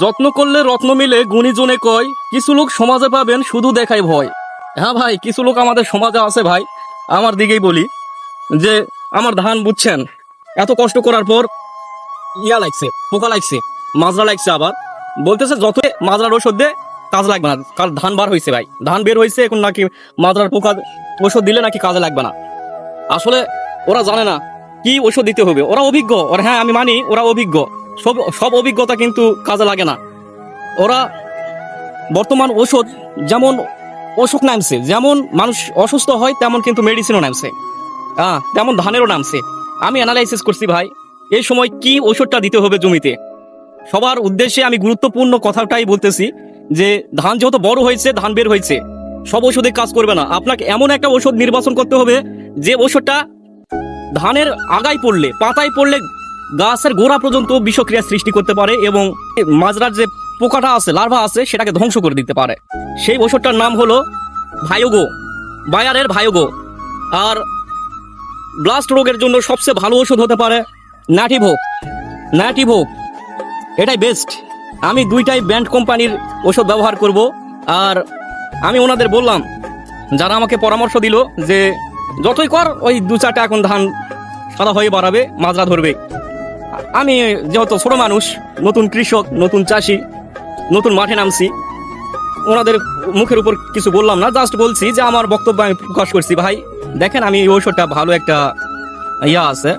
যত্ন করলে রত্ন মিলে গুণীজনে কয়, কিছু লোক সমাজে পাবেন শুধু দেখায় ভয়। হ্যাঁ ভাই, কিছু লোক আমাদের সমাজে আছে ভাই। আমার দিকেই বলি যে আমার ধান বুঝছেন, এত কষ্ট করার পর ইয়া লাগছে, পোকা লাগছে, মাজরা লাগছে, আবার বলতেছে যত মাজরার ওষুধ দে কাজ লাগবে না, কাল ধান বার হয়েছে ভাই, ধান বের হয়েছে এখন নাকি মাজরার পোকা ওষুধ দিলে নাকি কাজে লাগবে না। আসলে ওরা জানে না কি ওষুধ দিতে হবে, ওরা অভিজ্ঞ, ওরা হ্যাঁ আমি মানি ওরা অভিজ্ঞ, সব অভিজ্ঞতা কিন্তু কাজে লাগে না। ওরা বর্তমান ওষুধ যেমন অসুখ নামছে, যেমন মানুষ অসুস্থ হয় তেমন কিন্তু মেডিসিনও নামছে, তেমন ধানেরও নামছে। আমি অ্যানালাইসিস করছি ভাই, এই সময় কি ওষুধটা দিতে হবে জমিতে। সবার উদ্দেশ্যে আমি গুরুত্বপূর্ণ কথাটাই বলতেছি যে ধান যেহেতু বড় হয়েছে, ধান বের হয়েছে, সব ওষুধে কাজ করবে না। আপনাকে এমন একটা ওষুধ নির্বাচন করতে হবে যে ওষুধটা ধানের আগায় পড়লে, পাতায় পড়লে গাছের গোড়া পর্যন্ত বিষক্রিয়া সৃষ্টি করতে পারে এবং মাজরার যে পোকাটা আছে, লার্ভা আছে, সেটাকে ধ্বংস করে দিতে পারে। সেই ওষুধটার নাম হলো ভায়োগো, বায়ারের ভায়োগো। আর ব্লাস্ট রোগের জন্য সবচেয়ে ভালো ওষুধ হতে পারে ন্যাটিভো, এটাই বেস্ট। আমি দুইটাই ব্র্যান্ড কোম্পানির ওষুধ ব্যবহার করব। আর আমি ওনাদের বললাম, যারা আমাকে পরামর্শ দিল যে যতই কর ওই 2-4টা এখন ধান সাদা হয়ে বাড়াবে, মাজরা ধরবে। আমি যেহেতু ছোট মানুষ, নতুন কৃষক, নতুন চাষি, নতুন মাঠে নামছি, ওনাদের মুখের উপর কিছু বললাম না, জাস্ট বলছি যে আমার বক্তব্য আমি প্রকাশ করছি। ভাই দেখেন, আমি এই ঔষধটা ভালো একটা ইয়া আছে,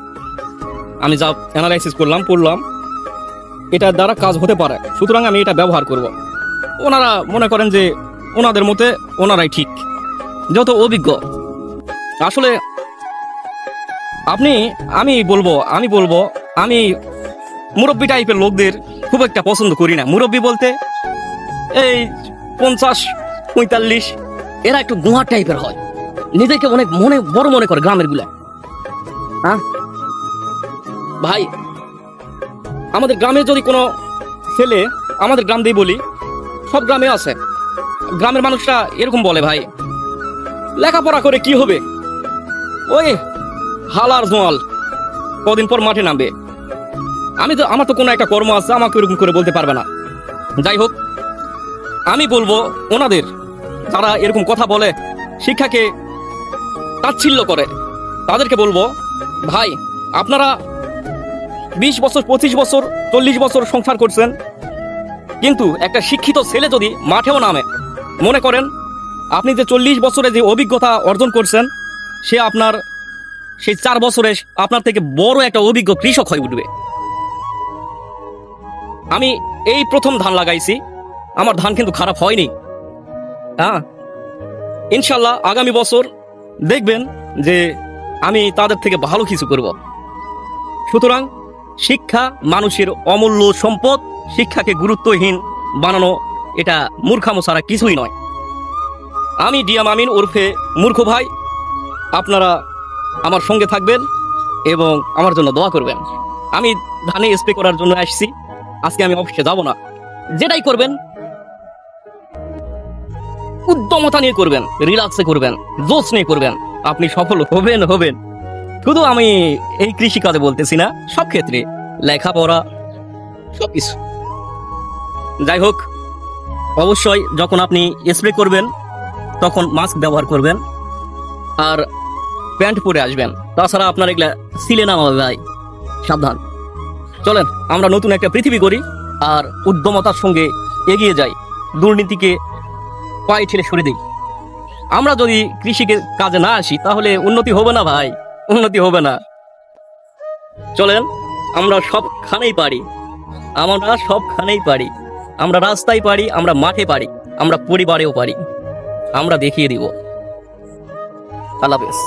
আমি যা অ্যানালাইসিস করলাম, পড়লাম, এটার দ্বারা কাজ হতে পারে, সুতরাং আমি এটা ব্যবহার করব। ওনারা মনে করেন যে ওনাদের মতে ওনারাই ঠিক, যত অভিজ্ঞ। আসলে আমি বলবো আমি মুরব্বী টাইপের লোকদের খুব একটা পছন্দ করি না। মুরব্বী বলতে এই 50-45, এরা একটু গুহার টাইপের হয়, নিজেকে অনেক বড় মনে করে গ্রামের গুলা। ভাই আমাদের গ্রামে যদি কোনো ছেলে, আমাদের গ্রাম দিয়ে বলি, সব গ্রামে আছে, গ্রামের মানুষরা এরকম বলে, ভাই লেখাপড়া করে কি হবে, ওই হালার জোয়াল কদিন পর মাঠে নামবে। আমার তো কোনো একটা কর্ম আছে, আমাকে এরকম করে বলতে পারবে না। যাই হোক, আমি বলবো ওনাদের, যারা এরকম কথা বলে, শিক্ষাকে তাচ্ছিল্য করে, তাদেরকে বলবো, ভাই আপনারা 20 বছর, 25 বছর, 40 বছর সংসার করছেন, কিন্তু একটা শিক্ষিত ছেলে যদি মাঠেও নামে, মনে করেন আপনি যে 40 বছরে যে অভিজ্ঞতা অর্জন করছেন, সে আপনার সেই 4 বছরে আপনার থেকে বড় একটা অভিজ্ঞ কৃষক হয়ে উঠবে। আমি এই প্রথম ধান লাগাইছি, আমার ধান কিন্তু খারাপ হয়নি। ইনশাল্লাহ আগামী বছর দেখবেন যে আমি তাদের থেকে ভালো কিছু করব। সুতরাং শিক্ষা মানুষের অমূল্য সম্পদ, শিক্ষাকে গুরুত্বহীন বানানো এটা মূর্খামো ছাড়া কিছুই নয়। আমি ডিয়াম আমিন ওরফে মূর্খ ভাই, আপনারা আমার সঙ্গে থাকবেন এবং আমার জন্য দোয়া করবেন। আমি ধানে স্প্রে করার জন্য আসছি, আজকে আমি অফিসে যাব না। যেটাই করবেন উদ্যমতা নিয়ে করবেন, রিল্যাক্সে করবেন, জোশ নিয়ে করবেন, আপনি সফল হবেন। শুধু আমি এই কৃষি কাজে বলতেছি না, সব ক্ষেত্রে, লেখাপড়া, সবকিছু। যাই হোক, অবশ্যই যখন আপনি স্প্রে করবেন তখন মাস্ক ব্যবহার করবেন আর প্যান্ট পরে আসবেন, তাছাড়া আপনার এগুলা সিলে নামাবে ভাই, সাবধান। চলেন আমরা নতুন একটা পৃথিবী করি আর উদ্যমতার সঙ্গে এগিয়ে যাই, দুর্নীতিকে পায়ে ঠেলে সরে দিই। আমরা যদি কৃষিকে কাজে না আসি তাহলে উন্নতি হবে না ভাই, উন্নতি হবে না। চলেন আমরা সবখানেই পারি, আমরা রাস্তায় পারি, আমরা মাঠে পারি, আমরা পরিবারেও পারি, আমরা দেখিয়ে দিব। আল্লাহ হাফেজ।